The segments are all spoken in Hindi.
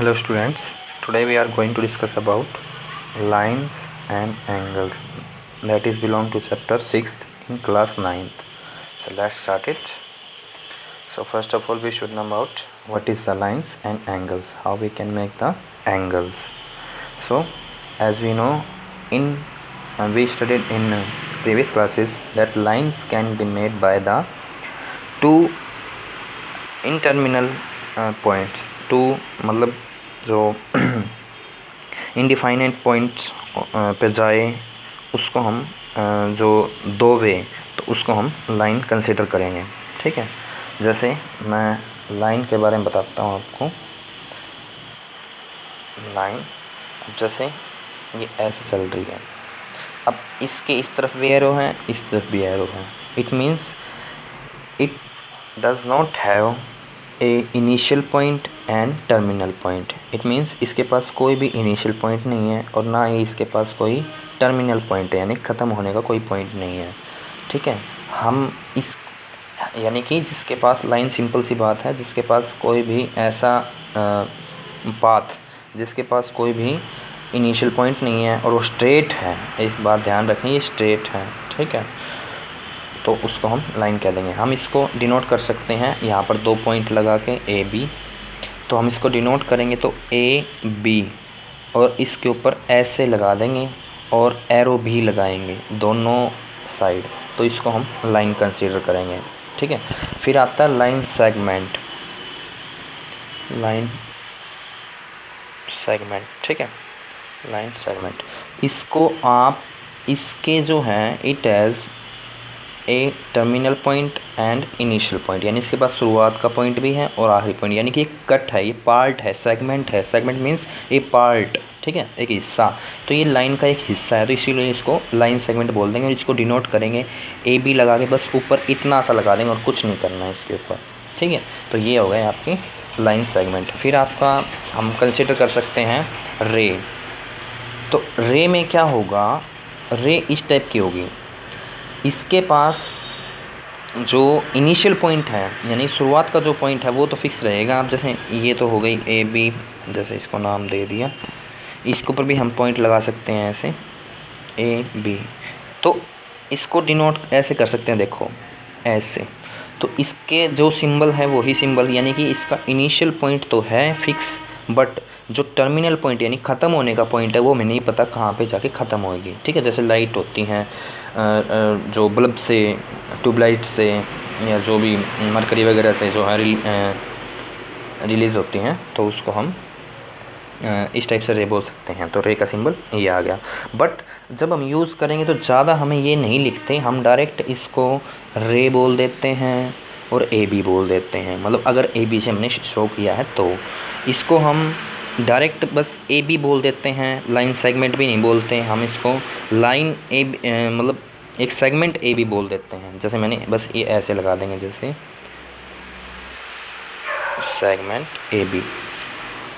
Hello students, today we are going to discuss about lines and angles, that is belong to chapter 6th in class 9th. So let's start it. So first of all we should know about what is the lines and angles, how we can make the angles. So as we know in we studied in previous classes that lines can be made by the two terminal points, two मतलब जो इंडिफाइनेट पॉइंट्स पे जाए उसको हम जो दो वे तो उसको हम लाइन कंसिडर करेंगे। ठीक है, जैसे मैं लाइन के बारे में बताता हूँ आपको। लाइन जैसे ये ऐसे चल रही है, अब इसके इस तरफ भी एरो है, इस तरफ भी एरो है। It means it does not have a initial point and terminal point। it means इसके पास कोई भी initial point नहीं है और ना ही इसके पास कोई terminal point है, यानी ख़त्म होने का कोई point नहीं है। ठीक है, हम इस यानी कि जिसके पास लाइन, सिंपल सी बात है, जिसके पास कोई भी ऐसा पाथ जिसके पास कोई भी इनिशियल पॉइंट नहीं है और वो स्ट्रेट है, इस बात ध्यान रखें, ये स्ट्रेट है। ठीक है, तो उसको हम लाइन कह देंगे। हम इसको डिनोट कर सकते हैं यहाँ पर दो पॉइंट लगा के ए बी, तो हम इसको डिनोट करेंगे तो ए बी और इसके ऊपर ऐसे लगा देंगे और एरो भी लगाएंगे दोनों साइड, तो इसको हम लाइन कंसीडर करेंगे। ठीक है, फिर आता है लाइन सेगमेंट। लाइन सेगमेंट, ठीक है, लाइन सेगमेंट, इसको आप इसके जो हैं it as a terminal point and initial point, यानी इसके पास शुरुआत का पॉइंट भी है और आखिरी पॉइंट, यानी कि एक कट है, ये पार्ट है, सेगमेंट है। सेगमेंट मीन्स ए पार्ट, ठीक है, एक हिस्सा। तो ये लाइन का एक हिस्सा है, तो इसीलिए इसको लाइन सेगमेंट बोल देंगे और इसको डिनोट करेंगे ए बी लगा के, बस ऊपर इतना सा लगा देंगे और कुछ नहीं करना है इसके ऊपर। ठीक है, तो ये हो गए आपकी लाइन सेगमेंट। फिर आपका हम कंसिडर कर सकते हैं रे। तो रे में क्या होगा, रे इस टाइप की होगी, इसके पास जो इनिशियल पॉइंट है यानी शुरुआत का जो पॉइंट है वो तो फिक्स रहेगा। आप जैसे ये तो हो गई ए बी, जैसे इसको नाम दे दिया, इसके ऊपर भी हम पॉइंट लगा सकते हैं ऐसे ए बी, तो इसको डिनोट ऐसे कर सकते हैं, देखो ऐसे। तो इसके जो सिंबल है वही सिंबल, यानी कि इसका इनिशियल पॉइंट तो है फिक्स, बट जो टर्मिनल पॉइंट यानी ख़त्म होने का पॉइंट है वो हमें नहीं पता कहाँ पे जाके ख़त्म होएगी। ठीक है, जैसे लाइट होती हैं जो बल्ब से, ट्यूबलाइट से, या जो भी मरकरी वगैरह से जो है रिलीज़ होती हैं, तो उसको हम इस टाइप से रे बोल सकते हैं। तो रे का सिंबल ये आ गया। बट जब हम यूज़ करेंगे तो ज़्यादा हमें ये नहीं लिखते, हम डायरेक्ट इसको रे बोल देते हैं और ए बी बोल देते हैं। मतलब अगर ए बी से हमने शो किया है तो इसको हम डायरेक्ट बस ए बी बोल देते हैं, लाइन सेगमेंट भी नहीं बोलते, हम इसको लाइन ए मतलब एक सेगमेंट ए बी बोल देते हैं। जैसे मैंने बस ये ऐसे लगा देंगे, जैसे सेगमेंट ए बी।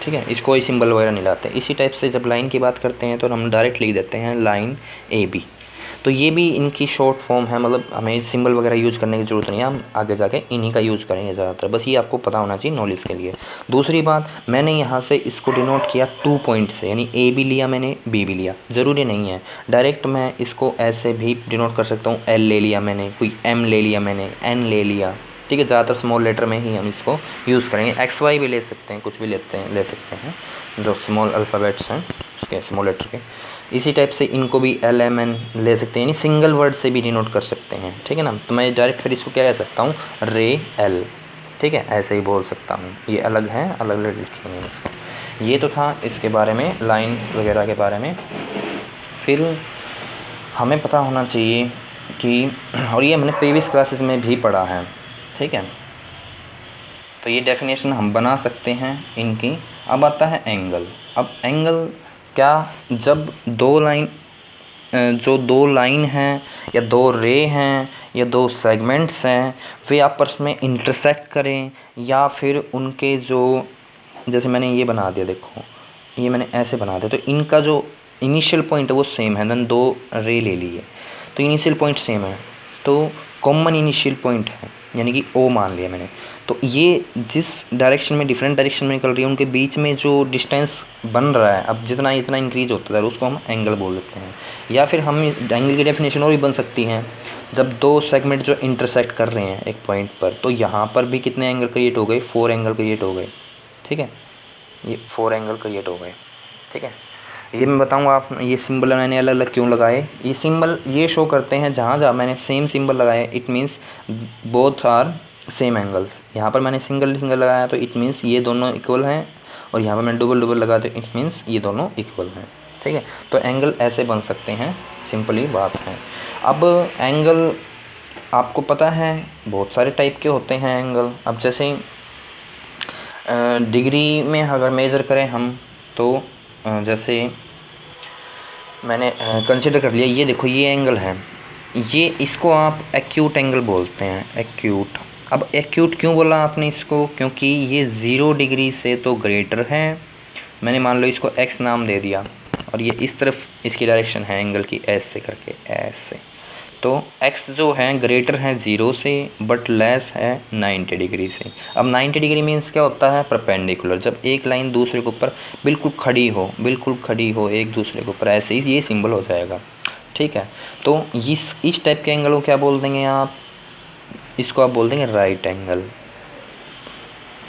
ठीक है, इसको कोई सिंबल वगैरह नहीं लाते। इसी टाइप से जब लाइन की बात करते हैं तो हम डायरेक्ट लिख देते हैं लाइन ए बी। तो ये भी इनकी शॉर्ट फॉर्म है, मतलब हमें सिंबल वगैरह यूज़ करने की ज़रूरत नहीं है, हम आगे जाके इन्हीं का यूज़ करेंगे ज़्यादातर। बस ये आपको पता होना चाहिए नॉलेज के लिए। दूसरी बात, मैंने यहाँ से इसको डिनोट किया टू पॉइंट से, यानी ए भी लिया मैंने, बी भी लिया, ज़रूरी नहीं है डायरेक्ट मैं इसको ऐसे भी डिनोट कर सकता हूँ। एल ले लिया मैंने, कोई एम ले लिया मैंने, एन ले लिया। ठीक है, ज़्यादातर स्मॉल लेटर में ही हम इसको यूज़ करेंगे। एक्स वाई भी ले सकते हैं, कुछ भी ले सकते हैं जो स्मॉल अल्फ़ाबेट्स हैं उसके, स्मॉल लेटर के। इसी टाइप से इनको भी एल एम एन ले सकते हैं, यानी सिंगल वर्ड से भी डिनोट कर सकते हैं। ठीक है ना, तो मैं डायरेक्ट फिर इसको क्या कह सकता हूँ, रे एल। ठीक है, ऐसे ही बोल सकता हूँ। ये अलग है, अलग अलग लिखेंगे इसको। ये तो था इसके बारे में, लाइन वगैरह के बारे में। फिर हमें पता होना चाहिए कि, और ये हमने प्रीवियस क्लासेस में भी पढ़ा है, ठीक है, तो ये डेफिनेशन हम बना सकते हैं इनकी। अब आता है एंगल। अब एंगल क्या, जब दो लाइन जो दो लाइन हैं या दो रे हैं या दो सेगमेंट्स हैं वे आपस में इंटरसेक्ट करें, या फिर उनके जो, जैसे मैंने ये बना दिया, देखो ये मैंने ऐसे बना दिया, तो इनका जो इनिशियल पॉइंट है वो सेम है, देन दो रे ले लिए तो इनिशियल पॉइंट सेम है, तो कॉमन इनिशियल पॉइंट है, यानी कि ओ मान लिया मैंने। तो ये जिस डायरेक्शन में, डिफरेंट डायरेक्शन में निकल रही है, उनके बीच में जो डिस्टेंस बन रहा है, अब जितना इतना इंक्रीज होता है उसको हम एंगल बोल देते हैं। या फिर हम एंगल की डेफिनेशन और भी बन सकती हैं, जब दो सेगमेंट जो इंटरसेक्ट कर रहे हैं एक पॉइंट पर, तो यहाँ पर भी कितने एंगल क्रिएट हो गए, 4 एंगल क्रिएट हो गए। ठीक है, ये 4 एंगल क्रिएट हो गए। ठीक है, ये मैं बताऊंगा आप, ये सिंबल मैंने अलग अलग क्यों लगाए। ये सिंबल ये शो करते हैं, जहाँ जहाँ मैंने सेम सिंबल लगाए it means both are same angles. यहाँ पर मैंने सिंगल सिंगल लगाया तो इट मीन्स ये दोनों इक्वल हैं, और यहाँ पर मैंने डबल डबल लगाया तो इट मीन्स ये दोनों इक्वल हैं। ठीक है, तो एंगल ऐसे बन सकते हैं, सिंपली बात है। अब एंगल आपको पता है बहुत सारे टाइप के होते हैं एंगल। अब जैसे डिग्री में अगर मेज़र करें हम, तो जैसे मैंने कंसिडर कर लिया, ये देखो ये एंगल है, ये इसको आप एक्यूट एंगल बोलते हैं, एक्यूट। अब एक्यूट क्यों बोला आपने इसको, क्योंकि ये 0 डिग्री से तो ग्रेटर है। मैंने मान लो इसको एक्स नाम दे दिया, और ये इस तरफ इसकी डायरेक्शन है एंगल की, ऐसे से करके ऐसे। तो x जो है ग्रेटर है 0 से, बट लेस है 90 डिग्री से। अब 90 डिग्री मीन्स क्या होता है, परपेंडिकुलर। जब एक लाइन दूसरे के ऊपर बिल्कुल खड़ी हो, बिल्कुल खड़ी हो एक दूसरे के ऊपर, ऐसे ही ये सिंबल हो जाएगा। ठीक है, तो इस टाइप के एंगल को क्या बोल देंगे आप, इसको आप बोल देंगे right angle.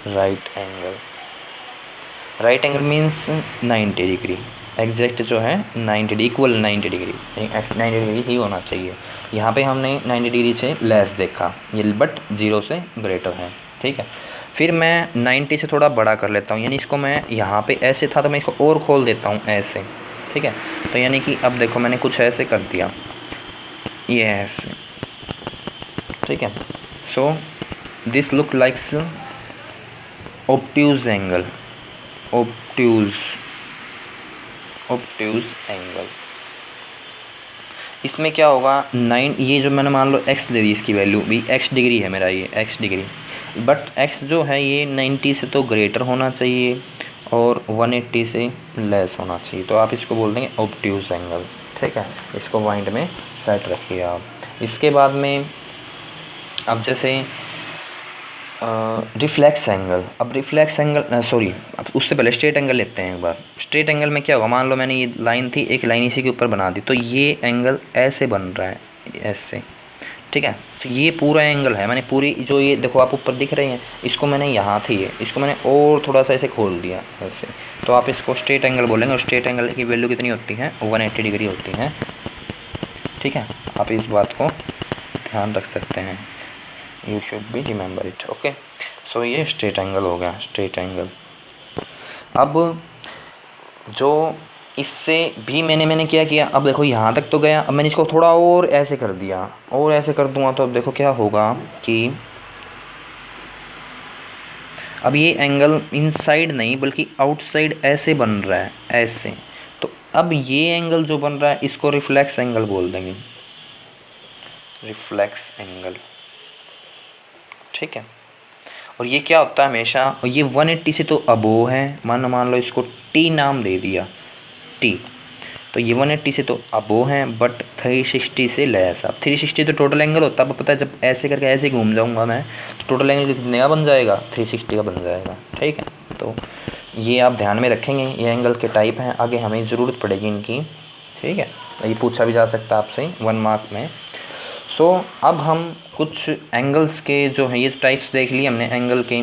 Right angle, right angle means 90 degree, exact जो है 90 डिग्री, इक्वल 90 डिग्री, 90 डिग्री ही होना चाहिए। यहाँ पे हमने 90 डिग्री से लेस देखा, ये बट 0 से ग्रेटर है। ठीक है, फिर मैं 90 से थोड़ा बड़ा कर लेता हूँ, यानी इसको मैं यहाँ पे ऐसे था तो मैं इसको और खोल देता हूँ ऐसे। ठीक है, तो यानी कि अब देखो मैंने कुछ ऐसे कर दिया, ये ऐसे। ठीक है, so this look likes obtuse angle, obtuse angle. इसमें क्या होगा, 9, ये जो मैंने मान लो x दे दी, इसकी वैल्यू भी x डिग्री है मेरा, ये x डिग्री, बट x जो है ये 90 से तो ग्रेटर होना चाहिए और 180 से लेस होना चाहिए, तो आप इसको बोल देंगे ऑब्ट्यूज एंगल। ठीक है, इसको माइंड में सेट रखिए आप। इसके बाद में अब जैसे रिफ्लेक्स एंगल। अब रिफ्लेक्स एंगल सॉरी, अब उससे पहले स्ट्रेट एंगल लेते हैं एक बार। स्ट्रेट एंगल में क्या होगा, मान लो मैंने ये लाइन थी, एक लाइन इसी के ऊपर बना दी, तो ये एंगल ऐसे बन रहा है, ऐसे। ठीक है, तो ये पूरा एंगल है, मैंने पूरी जो ये देखो आप ऊपर दिख रहे हैं, इसको मैंने यहाँ थी ये, इसको मैंने और थोड़ा सा ऐसे खोल दिया ऐसे, तो आप इसको स्ट्रेट एंगल बोलेंगे। और स्ट्रेट एंगल की वैल्यू कितनी होती है, 180 डिग्री होती है। ठीक है, आप इस बात को ध्यान रख सकते हैं, you should be remember it. Okay, so ये स्ट्रेट एंगल हो गया, स्ट्रेट एंगल। अब जो इससे भी मैंने क्या किया, अब देखो यहाँ तक तो गया, अब मैंने इसको थोड़ा और ऐसे कर दिया, और ऐसे कर दूंगा तो अब देखो क्या होगा कि अब ये एंगल इनसाइड नहीं बल्कि आउटसाइड ऐसे बन रहा है, ऐसे। तो अब ये एंगल जो बन रहा है इसको रिफ्लेक्स एंगल बोल देंगे, रिफ्लेक्स एंगल। ठीक है, और ये क्या होता है हमेशा, और ये 180 से तो अबोव है, मान लो इसको टी नाम दे दिया, टी, तो ये 180 से तो अबोव है, बट 360 से लेस। अब 360 तो टोटल एंगल होता है, आपको पता है, जब ऐसे करके ऐसे घूम जाऊंगा मैं तो टोटल एंगल कितने का बन जाएगा, 360 का बन जाएगा। ठीक है, तो ये आप ध्यान में रखेंगे, ये एंगल के टाइप हैं, आगे हमें ज़रूरत पड़ेगी इनकी। ठीक है, ये पूछा भी जा सकता है आपसे 1 मार्क में। सो अब हम कुछ एंगल्स के जो हैं, ये टाइप्स देख लिए हमने एंगल के,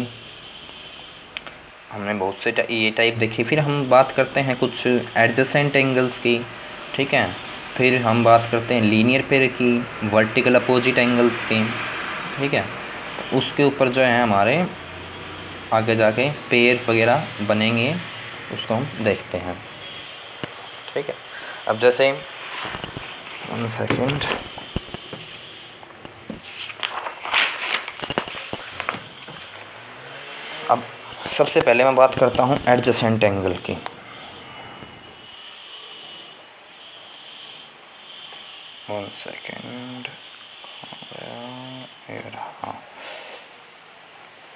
हमने बहुत से ये टाइप देखी। फिर हम बात करते हैं कुछ एडजेसेंट एंगल्स की। ठीक है, फिर हम बात करते हैं लीनियर पेयर की, वर्टिकल अपोजिट एंगल्स की। ठीक है, तो उसके ऊपर जो है हमारे आगे जाके पेयर वगैरह बनेंगे, उसको हम देखते हैं। ठीक है, अब जैसे 1 सेकेंड, अब सबसे पहले मैं बात करता हूँ एडजेसेंट एंगल की। वन सेकेंड, हाँ,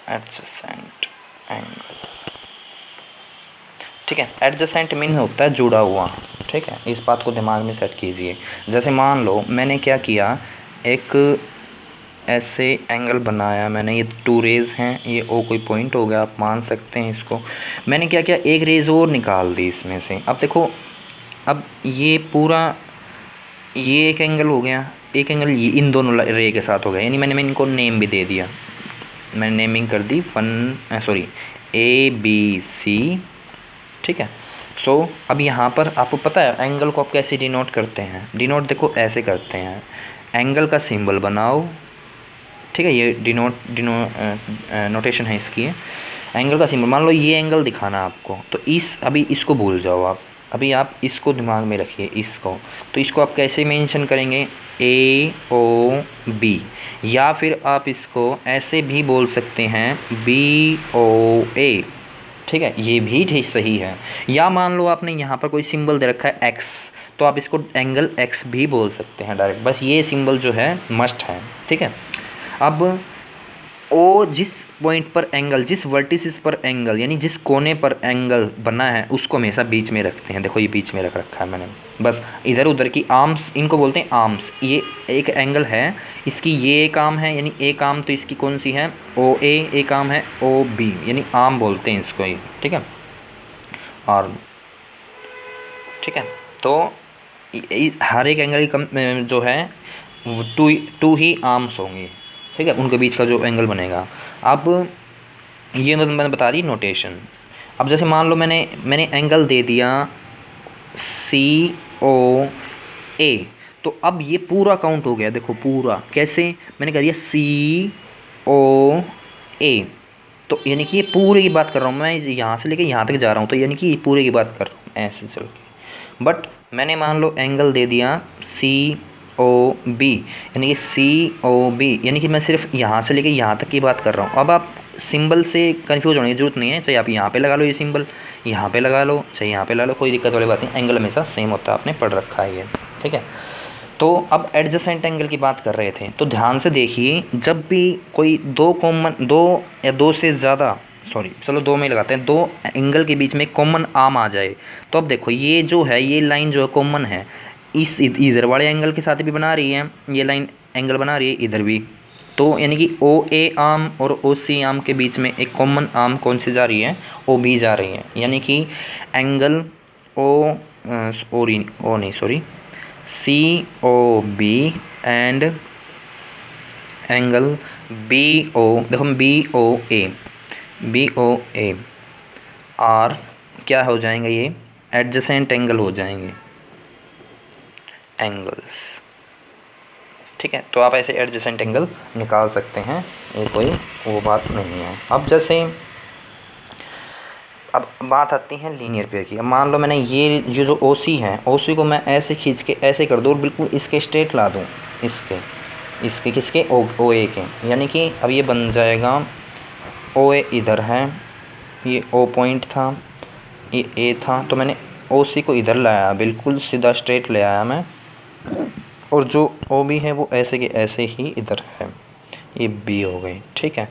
एडजेसेंट एंगल। ठीक है, एडजेसेंट मीन होता है जुड़ा हुआ। ठीक है, इस बात को दिमाग में सेट कीजिए। जैसे मान लो मैंने क्या किया, एक ऐसे एंगल बनाया मैंने, ये 2 रेज़ हैं, ये ओ कोई पॉइंट हो गया, आप मान सकते हैं इसको। मैंने क्या किया, एक रेज़ और निकाल दी इसमें से। अब देखो, अब ये पूरा ये एक एंगल हो गया, एक एंगल ये इन दोनों रे के साथ हो गया, यानी मैंने इनको नेम भी दे दिया, मैंने नेमिंग कर दी ए बी सी, ठीक है। सो अब यहाँ पर आपको पता है एंगल को आप कैसे डिनोट करते हैं, डिनोट देखो ऐसे करते हैं, एंगल का सिंबल बनाओ, ठीक है, ये नोटेशन है इसकी, एंगल का सिंबल। मान लो ये एंगल दिखाना आपको, तो अभी इसको भूल जाओ आप, अभी आप इसको दिमाग में रखिए इसको, तो इसको आप कैसे मेंशन करेंगे, ए ओ बी, या फिर आप इसको ऐसे भी बोल सकते हैं बी ओ ए, ठीक है, ये भी ठीक सही है। या मान लो आपने यहाँ पर कोई सिंबल दे रखा है एक्स, तो आप इसको एंगल एक्स भी बोल सकते हैं डायरेक्ट, बस ये सिंबल जो है मस्ट है, ठीक है। अब ओ जिस पॉइंट पर एंगल, जिस वर्टिसिस पर एंगल यानी जिस कोने पर एंगल बना है उसको हमेशा बीच में रखते हैं, देखो ये बीच में रख रखा है मैंने, बस इधर उधर की आर्म्स, इनको बोलते हैं आर्म्स। ये एक एंगल है, इसकी ये एक आर्म है, यानी एक आर्म तो इसकी कौन सी है, ओ ए, एक आर्म है ओ बी, यानी आर्म बोलते हैं इसको ये, ठीक है, आर्म, ठीक है। तो हर एक एंगल की जो है टू ही आर्म्स होंगे, ठीक है, उनके बीच का जो एंगल बनेगा। अब ये मैंने बता दी नोटेशन। अब जैसे मान लो मैंने एंगल दे दिया सी ओ ए, तो अब ये पूरा काउंट हो गया, देखो पूरा कैसे, मैंने कह दिया सी ओ ए, तो यानी कि ये पूरे की बात कर रहा हूँ मैं, यहाँ से लेके यहाँ तक जा रहा हूँ, तो यानी कि ये पूरे की बात कर रहा हूँ ऐसे चल के। बट मैंने मान लो एंगल दे दिया सी ओ बी, यानी कि सी ओ बी, यानी कि मैं सिर्फ यहाँ से लेके यहाँ तक की बात कर रहा हूँ। अब आप सिंबल से कंफ्यूज होने की ज़रूरत नहीं है, चाहे आप यहाँ पे लगा लो ये सिंबल, यहाँ पे लगा लो, चाहे यहाँ पे लगा लो, कोई दिक्कत वाली बात नहीं, एंगल हमेशा सेम होता है, आपने पढ़ रखा है ये, ठीक है। तो अब एडजेसेंट एंगल की बात कर रहे थे, तो ध्यान से देखिए, जब भी कोई दो या दो से ज़्यादा, सॉरी चलो दो में ही लगाते हैं, दो एंगल के बीच में कॉमन आर्म आ जाए, तो अब देखो ये जो है, ये लाइन जो है कॉमन है, इस इधर वाले एंगल के साथ भी बना रही है, ये लाइन एंगल बना रही है इधर भी, तो यानी कि ओ ए आर्म और ओ सी आर्म के बीच में एक कॉमन आर्म कौन सी जा रही है, ओ बी जा रही है, यानी कि angle C O B and angle B O, देखो बी ओ ए आर क्या हो जाएंगे, ये एडजेसेंट एंगल हो जाएंगे, एंगल्स, ठीक है। तो आप ऐसे एडजेसेंट एंगल निकाल सकते हैं, ये कोई वो बात नहीं है। अब जैसे अब बात आती है लीनियर पेयर की। अब मान लो मैंने ये जो ओ सी है, ओ सी को मैं ऐसे खींच के ऐसे कर दूँ और बिल्कुल इसके स्ट्रेट ला दूँ, इसके किसके ओ ए के, यानी कि अब ये बन जाएगा ओ ए इधर है, ये ओ पॉइंट था, ये ए था, तो मैंने ओ सी को इधर लाया, बिल्कुल सीधा स्ट्रेट ले आया मैं, और जो ओ बी है वो ऐसे के ऐसे ही इधर है, ये बी हो गई, ठीक है।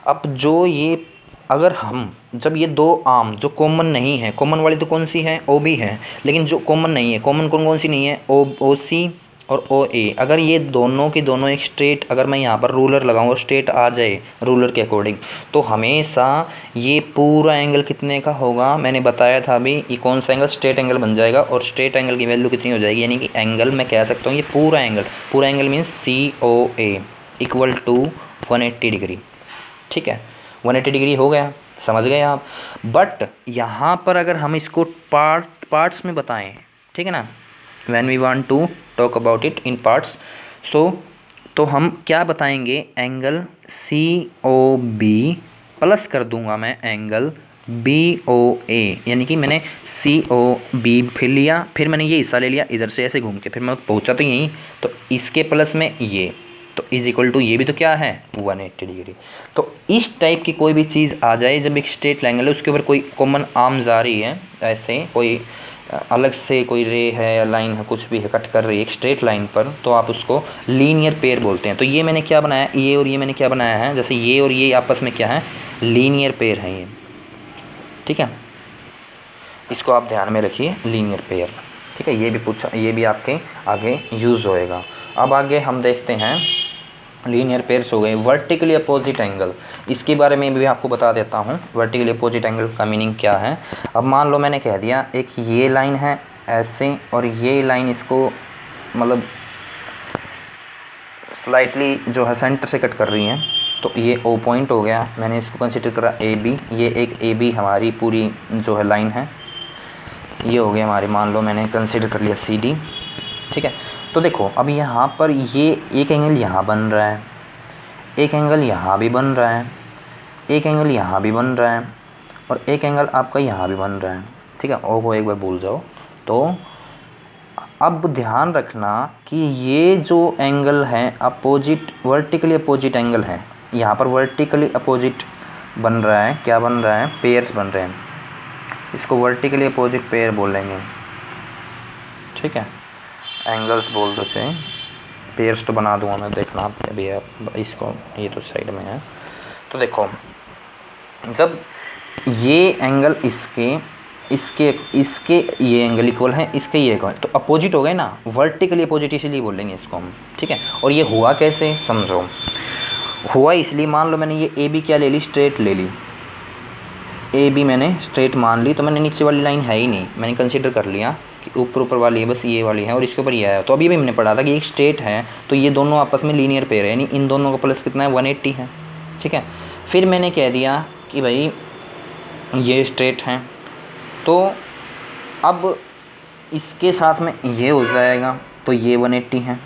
अब जो ये अगर हम जब ये दो आर्म जो कॉमन नहीं है, कॉमन वाली तो कौन सी है, ओ बी है, लेकिन जो कॉमन नहीं है, कॉमन कौन सी नहीं है, ओ सी और ओ ए, अगर ये दोनों की दोनों एक स्ट्रेट, अगर मैं यहाँ पर रूलर लगाऊँ और स्ट्रेट आ जाए रूलर के अकॉर्डिंग, तो हमेशा ये पूरा एंगल कितने का होगा, मैंने बताया था अभी, ये कौन सा एंगल, स्ट्रेट एंगल बन जाएगा, और स्ट्रेट एंगल की वैल्यू कितनी हो जाएगी, यानी कि एंगल मैं कह सकता हूँ ये पूरा angle means C O A equal to 180 degree, ठीक है, 180 डिग्री हो गया, समझ गए आप। बट यहाँ पर अगर हम इसको पार्ट्स में बताएं, ठीक है ना, when we want to talk about it in parts, तो हम क्या बताएंगे, angle C O B plus कर दूंगा मैं एंगल बी ओ ए, यानी कि मैंने सी ओ बी फिर लिया, फिर मैंने ये हिस्सा ले लिया इधर से ऐसे घूम के, फिर मैं पहुंचा तो यहीं, तो इसके प्लस में ये, तो इज इक्वल टू ये भी तो क्या है 180 डिग्री। तो इस टाइप की कोई भी चीज़ आ जाए, जब एक स्ट्रेट एंगल है उसके ऊपर कोई कॉमन आर्म्स आ रही है, ऐसे कोई अलग से कोई रे है या लाइन है, कुछ भी है कट कर रही है एक स्ट्रेट लाइन पर, तो आप उसको लीनियर पेयर बोलते हैं। तो ये मैंने क्या बनाया, ये और ये मैंने क्या बनाया है, जैसे ये और ये आपस में क्या है, लीनियर पेयर है ये, ठीक है, इसको आप ध्यान में रखिए, लीनियर पेयर, ठीक है, ये भी आपके आगे यूज़ होएगा। अब आगे हम देखते हैं लीनियर पेयर्स हो गए। वर्टिकली अपोजिट एंगल, इसके बारे में भी आपको बता देता हूँ वर्टिकली अपोजिट एंगल का मीनिंग क्या है। अब मान लो मैंने कह दिया एक ये लाइन है ऐसे और ये लाइन इसको मतलब स्लाइटली जो है सेंटर से कट कर रही है, तो ये ओ पॉइंट हो गया। मैंने इसको कंसिडर करा ए बी, ये एक ए बी हमारी पूरी जो है लाइन है, ये हो गया हमारी, मान लो मैंने कंसिडर कर लिया सी डी। ठीक है, तो देखो अब यहाँ पर ये एक एंगल यहाँ बन रहा है, एक एंगल यहाँ भी बन रहा है, एक एंगल यहाँ भी बन रहा है और एक एंगल आपका यहाँ भी बन रहा है। ठीक है, ओ को एक बार भूल जाओ। तो अब ध्यान रखना कि ये जो एंगल है अपोजिट, वर्टिकली अपोजिट एंगल है, यहाँ पर वर्टिकली अपोजिट बन रहा है। क्या बन रहा है? पेयर्स बन रहे हैं, इसको वर्टिकली अपोजिट पेयर बोलेंगे। ठीक है, एंगल्स बोल दो चाहे, पेयर्स तो बना दूंगा मैं, देखना आप अभी आप इसको, ये तो साइड में है। तो देखो जब ये एंगल इसके इसके ये एंगल इक्वल है, इसके ये इक्वल, तो अपोजिट हो गए ना, वर्टिकली अपोजिट इसीलिए बोलेंगे इसको हम। ठीक है, और ये हुआ कैसे समझो। हुआ इसलिए, मान लो मैंने ये ए बी क्या ले ली, स्ट्रेट ले ली, ए बी मैंने स्ट्रेट मान ली, तो मैंने नीचे वाली लाइन है ही नहीं, मैंने कंसीडर कर लिया कि ऊपर वाली है, बस ये वाली है और इसके ऊपर ये आया। तो अभी भी मैंने पढ़ा था कि एक स्ट्रेट है तो ये दोनों आपस में लीनियर पेयर है, यानी इन दोनों का प्लस कितना है 180 है। ठीक है, फिर मैंने कह दिया कि भाई ये स्ट्रेट हैं, तो अब इसके साथ में ये हो जाएगा, तो ये 180 है।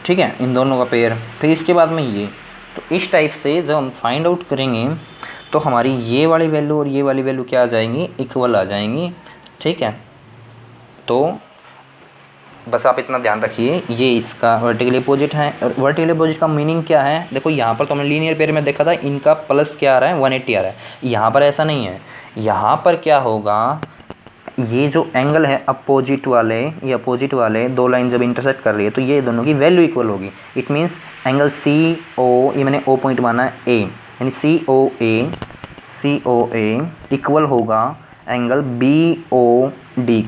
ठीक है, इन दोनों का पेयर। फिर इसके बाद में ये, तो इस टाइप से जब हम फाइंड आउट करेंगे तो हमारी ये वाली वैल्यू और ये वाली वैल्यू क्या आ जाएंगी, इक्वल आ जाएंगी। ठीक है, तो बस आप इतना ध्यान रखिए, ये इसका वर्टिकली अपोजिट है। और वर्टिकली अपोजिट का मीनिंग क्या है, देखो यहाँ पर तो हमने लीनियर पेयर में देखा था, इनका प्लस क्या आ रहा है 180 आ रहा है। यहाँ पर ऐसा नहीं है, यहाँ पर क्या होगा, ये जो एंगल है अपोजिट वाले, ये अपोजिट वाले दो लाइन जब इंटरसेक्ट कर रही है तो ये दोनों की वैल्यू इक्वल होगी। It means angle C O, ये मैंने ओ पॉइंट माना है ए, यानी सी ओ ए इक्वल होगा एंगल बी ओ डी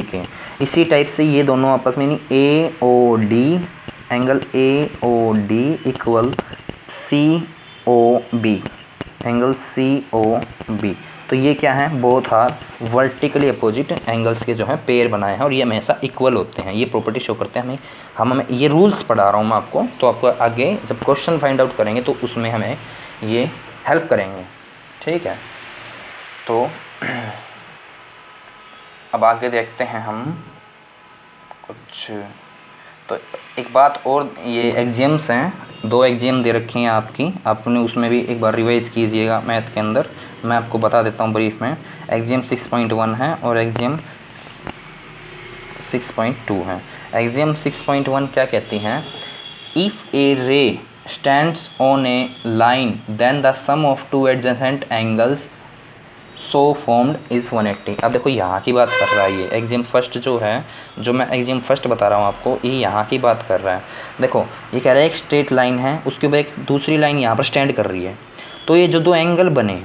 के। इसी टाइप से ये दोनों आपस में, यानी A O D, angle A O D equal C O B, angle C O B. तो ये क्या है, both are vertically opposite angles के जो है पेयर बनाए हैं और ये हमेशा इक्वल होते हैं। ये प्रॉपर्टी शो करते हैं हमें ये रूल्स पढ़ा रहा हूँ मैं आपको, तो आपको आगे जब क्वेश्चन फाइंड आउट करेंगे तो उसमें हमें ये हेल्प करेंगे। ठीक है, तो अब आगे देखते हैं हम कुछ। तो एक बात और, ये एग्जाम्स हैं, 2 एग्जाम दे रखी हैं आपकी, आपने उसमें भी एक बार रिवाइज़ कीजिएगा मैथ के अंदर। मैं आपको बता देता हूँ ब्रीफ में, एग्जाम 6.1 है और एग्जाम 6.2 है। एग्जाम 6.1 क्या कहती हैं, if a ray stands on a line then the sum of two adjacent angles so formed is 180। अब देखो यहाँ की बात कर रहा है ये एग्जाम फर्स्ट जो है, जो मैं एग्जाम फर्स्ट बता रहा हूँ आपको, ये यहाँ की बात कर रहा है। देखो ये कह रहा है एक स्ट्रेट लाइन है, उसके ऊपर एक दूसरी लाइन यहाँ पर स्टैंड कर रही है, तो ये जो दो एंगल बने,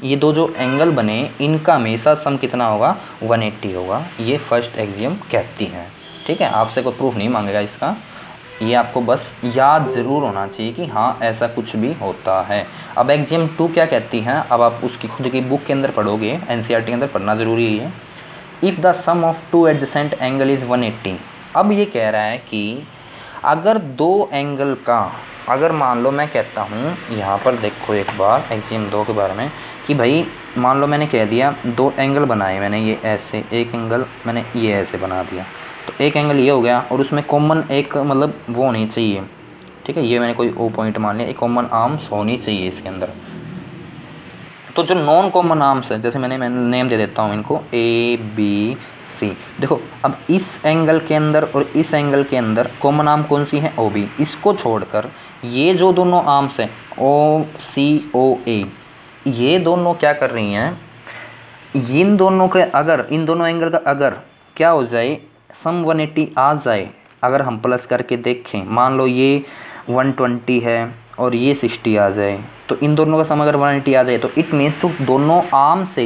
ये दो जो एंगल बने, इनका हमेशा सम कितना होगा, 180 होगा। ये फर्स्ट एग्जाम कहती है। ठीक है, आपसे कोई प्रूफ नहीं मांगेगा इसका, ये आपको बस याद ज़रूर होना चाहिए कि हाँ ऐसा कुछ भी होता है। अब एग्जाम 2 क्या कहती हैं, अब आप उसकी खुद की बुक के अंदर पढ़ोगे, एनसीईआरटी के अंदर पढ़ना ज़रूरी है। If the sum of two adjacent angle is 180। अब ये कह रहा है कि अगर दो एंगल का, अगर मान लो मैं कहता हूँ यहाँ पर देखो एक बार एग्जाम 2 के बारे में, कि भाई मान लो मैंने कह दिया 2 एंगल बनाए मैंने, ये ऐसे एक एंगल मैंने ये ऐसे बना दिया, तो एक एंगल ये हो गया और उसमें कॉमन एक मतलब वो होनी चाहिए। ठीक है, ये मैंने कोई ओ पॉइंट मान लिया, एक कॉमन आर्म्स होनी चाहिए इसके अंदर। तो जो नॉन कॉमन आर्म्स है, जैसे मैं नेम दे देता हूँ इनको ए बी सी। देखो अब इस एंगल के अंदर और इस एंगल के अंदर कॉमन आर्म कौन सी है, ओ बी। इसको छोड़कर ये जो दोनों आर्म्स हैं ओ सी ओ ए, ये दोनों क्या कर रही हैं, इन दोनों के अगर, इन दोनों एंगल का अगर क्या हो जाए, सम 180 आ जाए, अगर हम प्लस करके देखें, मान लो ये 120 है और ये 60 आ जाए, तो इन दोनों का सम अगर 180 आ जाए तो इट मीन्स तो दोनों आर्म से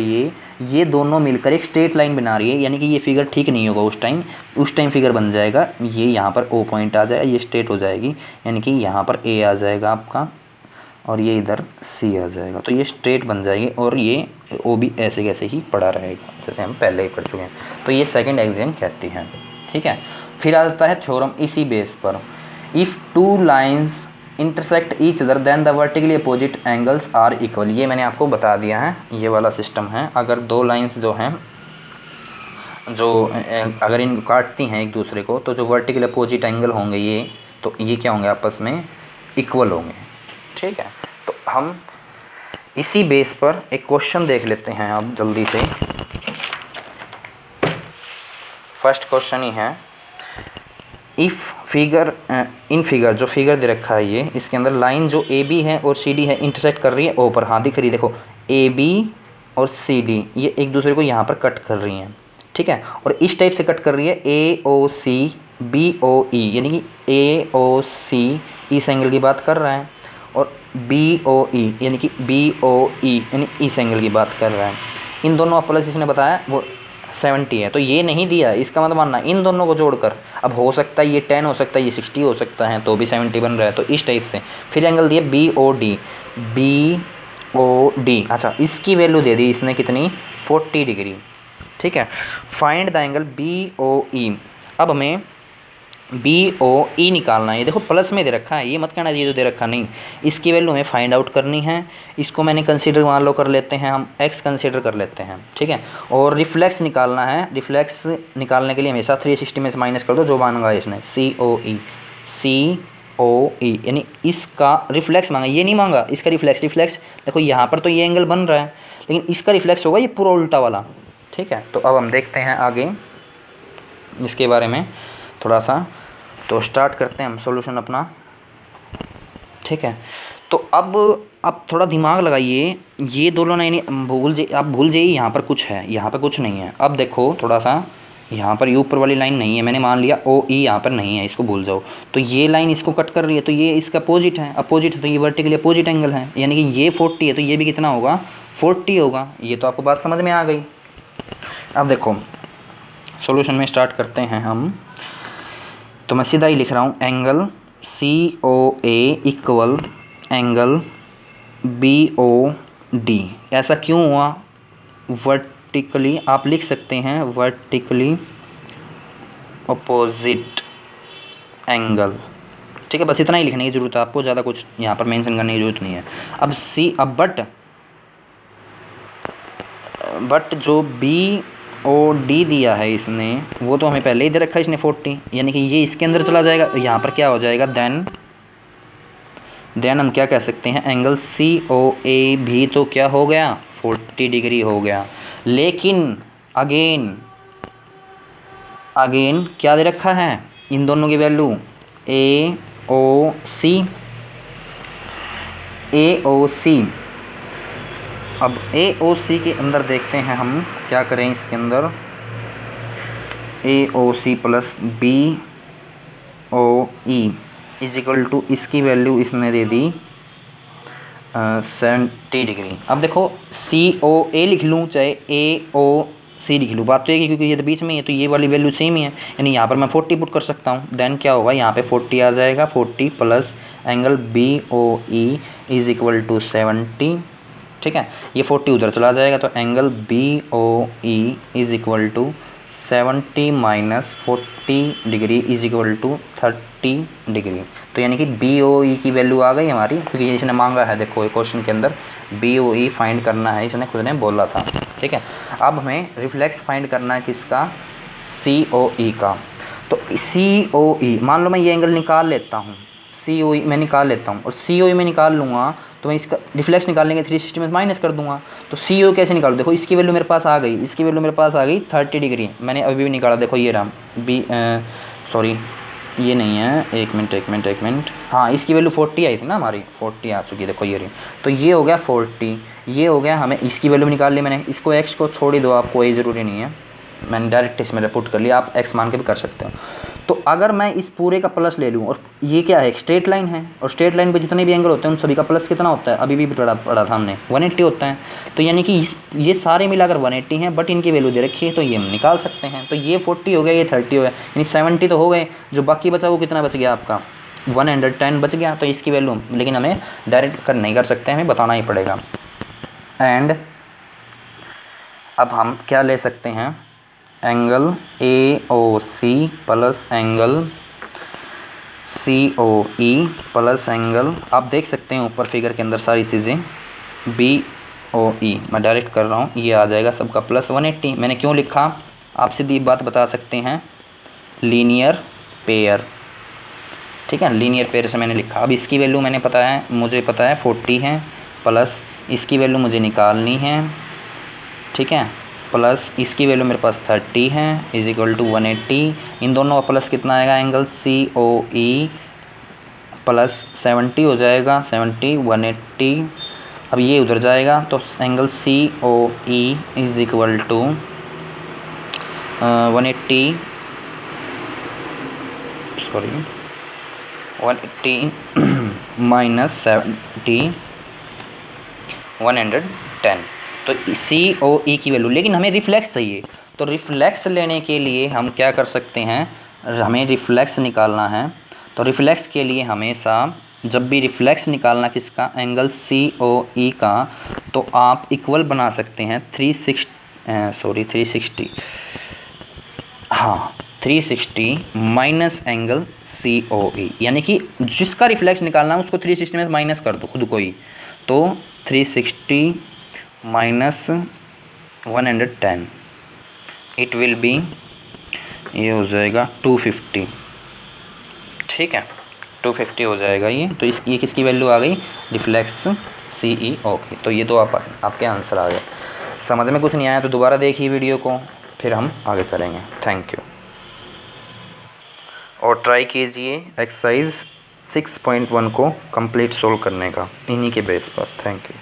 ये दोनों मिलकर एक स्ट्रेट लाइन बना रही है, यानी कि ये फिगर ठीक नहीं होगा उस टाइम फिगर बन जाएगा, ये यहाँ पर ओ पॉइंट आ जाएगा, ये स्ट्रेट हो जाएगी, यानी कि यहाँ पर ए आ जाएगा आपका और ये इधर सी आ जाएगा, तो ये स्ट्रेट बन जाएगी और ये ओ भी ऐसे कैसे ही पड़ा रहेगा जैसे हम पहले ही पढ़ चुके हैं। तो ये सेकंड एग्जाम कहती है, ठीक है। फिर आ जाता है थ्योरम इसी बेस पर, if two lines intersect each other then the vertically opposite angles are equal. ये मैंने आपको बता दिया है, ये वाला सिस्टम है। अगर दो लाइंस जो हैं जो अगर इन काटती हैं एक दूसरे को तो जो वर्टिकल अपोजिट एंगल होंगे ये, तो ये क्या होंगे आपस में इक्वल होंगे, ठीक है। तो हम इसी बेस पर एक क्वेश्चन देख लेते हैं अब जल्दी से। फर्स्ट क्वेश्चन ही है, इफ़ फिगर इन फिगर जो फिगर दे रखा है ये, इसके अंदर लाइन जो ए बी है और सी डी है इंटरसेक्ट कर रही है ओ पर। हाँ दिख रही है, देखो ए बी और सी डी ये एक दूसरे को यहाँ पर कट कर रही हैं, ठीक है। और इस टाइप से कट कर रही है ए ओ सी बी ओ ई, यानी कि ए ओ सी इस एंगल की बात कर रहा है और बी ओ ई यानी कि बी ओ ई यानी इस एंगल की बात कर रहा है। इन दोनों प्लस इसने बताया वो 70 है, तो ये नहीं दिया, इसका मतलब मानना इन दोनों को जोड़कर, अब हो सकता है ये 10 हो सकता है, ये 60 हो सकता है, तो भी 70 बन रहा है, तो इस टाइप से। फिर एंगल दिया बी ओ डी, अच्छा इसकी वैल्यू दे दी इसने कितनी 40 डिग्री, ठीक है। Find the angle B O E, अब हमें बी ओ ई निकालना है। ये देखो प्लस में दे रखा है, ये मत कहना ये जो दे रखा नहीं, इसकी वैल्यू हमें फाइंड आउट करनी है। इसको मैंने कंसीडर मान लो कर लेते हैं, हम एक्स कंसीडर कर लेते हैं, ठीक है। और रिफ्लेक्स निकालना है, रिफ्लेक्स निकालने के लिए हमेशा 360 में से माइनस कर दो जो मांगा है इसने, सी ओ ई यानी इसका रिफ्लेक्स मांगा, ये नहीं मांगा इसका रिफ्लेक्स देखो यहाँ पर तो ये एंगल बन रहा है लेकिन इसका रिफ्लेक्स होगा ये पूरा उल्टा वाला, ठीक है। तो अब हम देखते हैं आगे इसके बारे में थोड़ा सा, तो स्टार्ट करते हैं हम सॉल्यूशन अपना, ठीक है। तो अब थोड़ा दिमाग लगाइए, ये दोनों नहीं आप भूल जाइए यहाँ पर कुछ है, यहाँ पर कुछ नहीं है। अब देखो थोड़ा सा यहाँ पर ये ऊपर वाली लाइन नहीं है, मैंने मान लिया ओ ई यहाँ पर नहीं है, इसको भूल जाओ। तो ये लाइन इसको कट कर रही है, तो ये इसका अपोजिट है तो ये वर्टिकली अपोजिट एंगल है, यानी कि ये 40 है तो ये भी कितना होगा 40 होगा। ये तो आपको बात समझ में आ गई। अब देखो सॉल्यूशन में स्टार्ट करते हैं हम, तो मैं सीधा ही लिख रहा हूँ, angle C O A equal angle B O D. ऐसा क्यों हुआ, वर्टिकली आप लिख सकते हैं वर्टिकली अपोजिट एंगल, ठीक है। बस इतना ही लिखने की ज़रूरत है आपको, ज़्यादा कुछ यहाँ पर मेंशन करने की ज़रूरत नहीं है। अब बट जो बी ओ डी दिया है इसने, वो तो हमें पहले ही दे रखा है इसने 40, यानी कि ये इसके अंदर चला जाएगा, यहाँ पर क्या हो जाएगा देन हम क्या कह सकते हैं, एंगल सी ओ ए भी तो क्या हो गया 40 डिग्री हो गया। लेकिन अगेन क्या दे रखा है, इन दोनों की वैल्यू ए ओ सी। अब ए ओ सी के अंदर देखते हैं हम क्या करें, इसके अंदर A O C plus B O E is equal to, इसकी वैल्यू इसने दे दी 70 डिग्री। अब देखो सी ओ ए लिख लूँ चाहे ए ओ सी लिख लूँ, बात तो एक ही, क्योंकि ये तो बीच में है तो ये वाली वैल्यू सेम ही है, यानी यहाँ पर मैं 40 पुट कर सकता हूँ। देन क्या होगा, यहाँ पे 40 आ जाएगा, 40 plus angle B O E is equal to 70, ठीक है। ये 40 उधर चला जाएगा, तो angle B O E is equal to 70 minus 40 degree is equal to 30 degree. तो यानी कि बी ओ ई की वैल्यू आ गई हमारी, क्योंकि इसने मांगा है, देखो एक क्वेश्चन के अंदर बी ओ ई फाइंड करना है, इसने खुद ने बोला था, ठीक है। अब हमें रिफ्लेक्स फाइंड करना है किसका, सी ओ ई का। तो सी ओ ई मान लो मैं ये एंगल निकाल लेता हूँ, सी ओ ई मैं निकाल लेता हूँ, और सी ओ ई मैं निकाल लूँगा तो मैं इसका रिफ्लेक्स निकालने के 360 में माइनस कर दूंगा। तो सी ओ कैसे निकालूँ, देखो इसकी वैल्यू मेरे पास आ गई, इसकी वैल्यू मेरे पास आ गई 30 डिग्री, मैंने अभी भी निकाला, देखो ये रहा बी सॉरी ये नहीं है, एक मिनट, हाँ इसकी वैल्यू 40 आई थी ना हमारी, 40 आ चुकी है, देखो ये रही। तो ये हो गया 40, ये हो गया, हमें इसकी वैल्यू निकाल ली मैंने, इसको एक्स को छोड़ ही दो, आपको ये ज़रूरी नहीं है, मैंने डायरेक्ट इसमें पुट कर लिया, आप एक्स मान के भी कर सकते हो। तो अगर मैं इस पूरे का प्लस ले लूँ, और ये क्या है, स्ट्रेट लाइन है, और स्ट्रेट लाइन पे जितने भी एंगल होते हैं उन सभी का प्लस कितना होता है, अभी भी पढ़ा था हमने, 180 होता है। तो यानी कि ये सारे मिलाकर 180 हैं, बट इनकी वैल्यू दे रखी है तो ये हम निकाल सकते हैं। तो ये 40 हो गया, ये 30 हो गया, यानी 70 तो हो गए। जो बाकी बचा वो कितना बच गया आपका, 110 बच गया। तो इसकी वैल्यू, लेकिन हमें डायरेक्ट नहीं कर सकते, हमें बताना ही पड़ेगा। एंड अब हम क्या ले सकते हैं, angle AOC plus angle COE plus angle, आप देख सकते हैं ऊपर फिगर के अंदर सारी चीज़ें, BOE मैं डायरेक्ट कर रहा हूँ, ये आ जाएगा सबका प्लस 180। मैंने क्यों लिखा, आप सीधी बात बता सकते हैं, लीनियर पेयर, ठीक है, लीनियर पेयर से मैंने लिखा। अब इसकी वैल्यू मैंने मुझे पता है 40 है, प्लस इसकी वैल्यू मुझे निकालनी है, ठीक है, प्लस इसकी वैल्यू मेरे पास 30 है, इज इक्वल टू 180। इन दोनों का प्लस कितना आएगा, एंगल COE प्लस 70 हो जाएगा, 70 180। अब ये उधर जाएगा तो angle COE is equal to 180 minus 70 110। तो COE की वैल्यू, लेकिन हमें रिफ्लेक्स चाहिए। तो रिफ्लेक्स लेने के लिए हम क्या कर सकते हैं, हमें रिफ्लेक्स निकालना है। तो रिफ्लेक्स के लिए हमेशा जब भी रिफ्लेक्स निकालना किसका, एंगल COE का, तो आप इक्वल बना सकते हैं 360 माइनस एंगल COE, यानी कि जिसका रिफ्लेक्स निकालना है उसको 360 में माइनस कर दो खुद को ही। तो 360 माइनस 110 इट विल बी, ये हो जाएगा 250, ठीक है, 250 हो जाएगा ये। तो ये किसकी वैल्यू आ गई, रिफ्लेक्स CEO की। तो ये तो आपके आंसर आ गए। समझ में कुछ नहीं आया तो दोबारा देखिए वीडियो को, फिर हम आगे करेंगे। Thank you. और ट्राई कीजिए एक्सरसाइज 6.1 को कंप्लीट सोल्व करने का इन्हीं के बेस पर। Thank you.